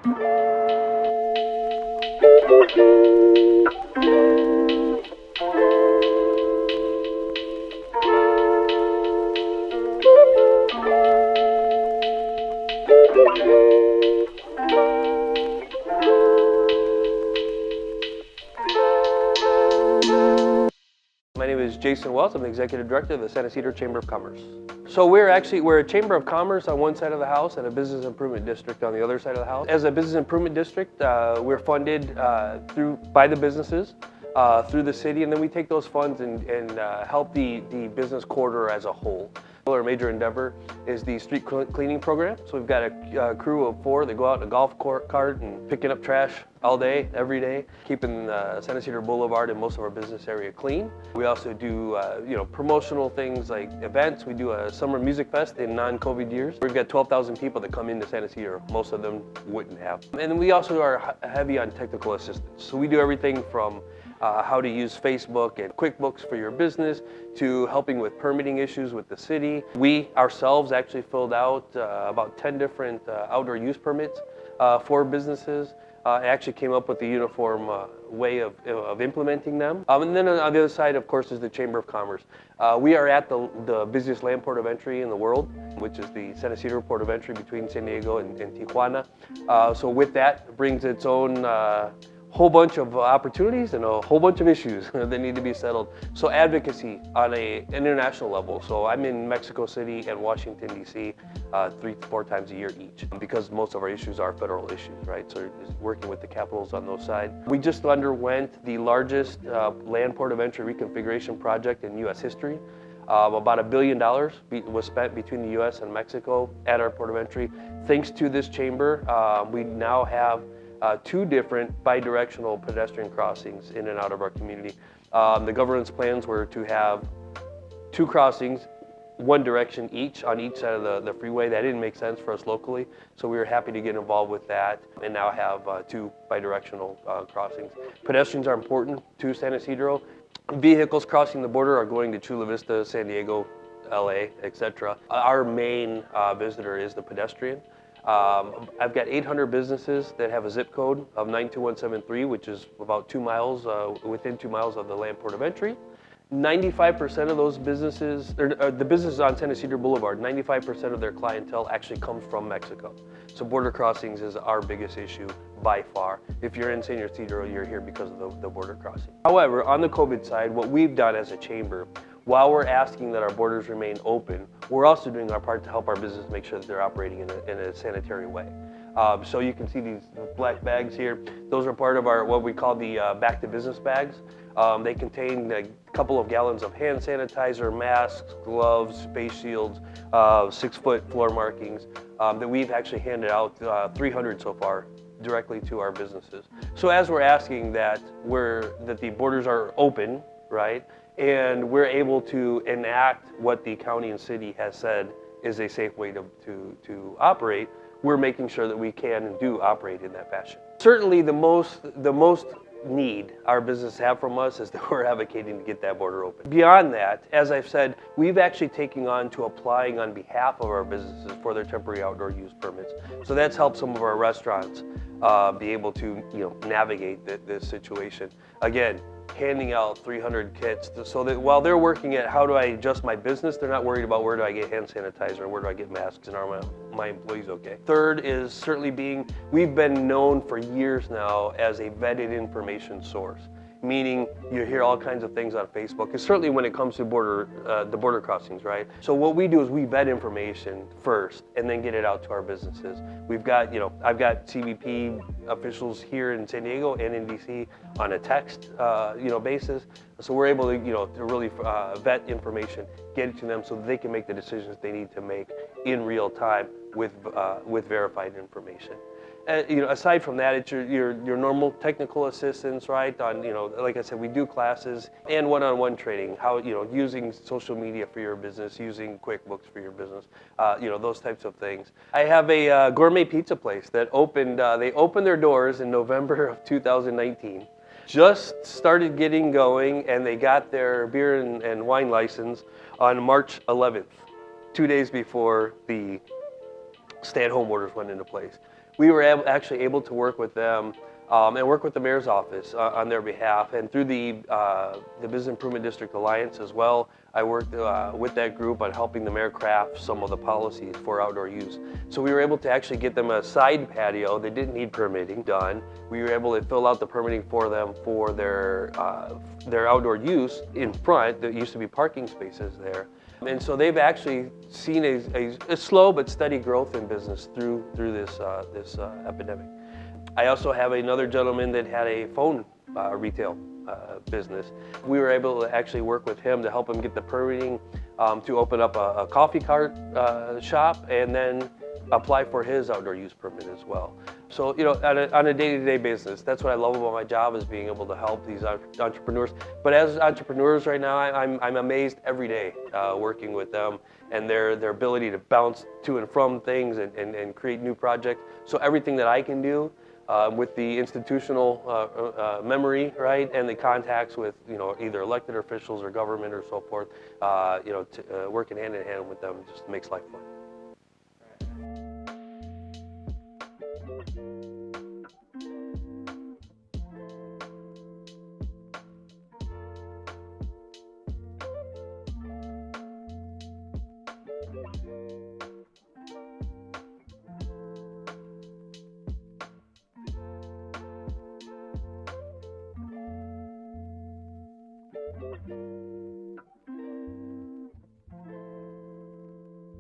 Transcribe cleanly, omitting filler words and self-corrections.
My name is Jason Wells. I'm the Executive Director of the San Ysidro Chamber of Commerce. So we're a Chamber of Commerce on one side of the house and a Business Improvement District on the other side of the house. As a Business Improvement District, we're funded by the businesses through the city, and then we take those funds and help the business quarter as a whole. Our major endeavor is the street cleaning program. So we've got a crew of 4 that go out in a golf cart and picking up trash all day, every day, keeping San Ysidro Boulevard and most of our business area clean. We also do promotional things like events. We do a summer music fest in non-COVID years. We've got 12,000 people that come into San Ysidro. Most of them wouldn't have. And we also are heavy on technical assistance. So we do everything from how to use Facebook and QuickBooks for your business, to helping with permitting issues with the city. We ourselves actually filled out about 10 different outdoor use permits for businesses. Actually came up with a uniform way of implementing them. And then on the other side, of course, is the Chamber of Commerce. We are at the busiest land port of entry in the world, which is the San Ysidro Port of Entry between San Diego and Tijuana. So with that brings its own whole bunch of opportunities and a whole bunch of issues that need to be settled. So advocacy on an international level. So I'm in Mexico City and Washington, D.C. 3 to 4 times a year each, because most of our issues are federal issues, right? So working with the capitals on those sides. We just underwent the largest land port of entry reconfiguration project in U.S. history. About $1 billion was spent between the U.S. and Mexico at our port of entry. Thanks to this chamber, we now have 2 different bi-directional pedestrian crossings in and out of our community. The government's plans were to have 2 crossings, 1 direction each on each side of the freeway. That didn't make sense for us locally, so we were happy to get involved with that and now have 2 bi-directional crossings. Pedestrians are important to San Ysidro. Vehicles crossing the border are going to Chula Vista, San Diego, LA, etc. Our main visitor is the pedestrian. I've got 800 businesses that have a zip code of 92173, which is about 2 miles, within 2 miles of the land port of entry. 95% of those businesses, the businesses on San Ysidro Boulevard, 95% of their clientele actually comes from Mexico. So border crossings is our biggest issue by far. If you're in San Ysidro, you're here because of the border crossing. However, on the COVID side, what we've done as a chamber, while we're asking that our borders remain open, we're also doing our part to help our business make sure that they're operating in a sanitary way. So you can see these black bags here. Those are part of our what we call the back to business bags. They contain a couple of gallons of hand sanitizer, masks, gloves, face shields, 6-foot floor markings that we've actually handed out 300 so far directly to our businesses. So as we're asking that the borders are open, right? And we're able to enact what the county and city has said is a safe way to operate, we're making sure that we can and do operate in that fashion. Certainly the most need our businesses have from us is that we're advocating to get that border open. Beyond that, as I've said, we've actually taken on to applying on behalf of our businesses for their temporary outdoor use permits. So that's helped some of our restaurants be able to navigate this situation. Again, handing out 300 kits so that while they're working at how do I adjust my business, they're not worried about where do I get hand sanitizer and where do I get masks and are my employees okay. Third is certainly we've been known for years now as a vetted information source, meaning you hear all kinds of things on Facebook, and certainly when it comes to the border crossings, right? So what we do is we vet information first and then get it out to our businesses. We've got, I've got CBP officials here in San Diego and in DC on a text, basis. So we're able to, to really vet information, get it to them so that they can make the decisions they need to make in real time with verified information. Aside from that, it's your normal technical assistance, right? On, like I said, we do classes and one-on-one training, how, using social media for your business, using QuickBooks for your business, those types of things. I have a gourmet pizza place that opened, they opened their doors in November of 2019. Just started getting going, and they got their beer and wine license on March 11th, 2 days before the stay-at-home orders went into place. We were actually able to work with them and work with the mayor's office on their behalf, and through the Business Improvement District Alliance as well. I worked with that group on helping the mayor craft some of the policies for outdoor use. So we were able to actually get them a side patio. They didn't need permitting done. We were able to fill out the permitting for them for their outdoor use in front. There used to be parking spaces there. And so they've actually seen a slow but steady growth in business through this epidemic. I also have another gentleman that had a phone retail business. We were able to actually work with him to help him get the permitting to open up a coffee cart shop and then apply for his outdoor use permit as well. So, you know, on a day-to-day basis, that's what I love about my job, is being able to help these entrepreneurs. But as entrepreneurs right now, I'm amazed every day working with them and their ability to bounce to and from things and create new projects. So everything that I can do with the institutional memory, right, and the contacts with, you know, either elected officials or government or so forth, you know, working hand in hand with them just makes life fun.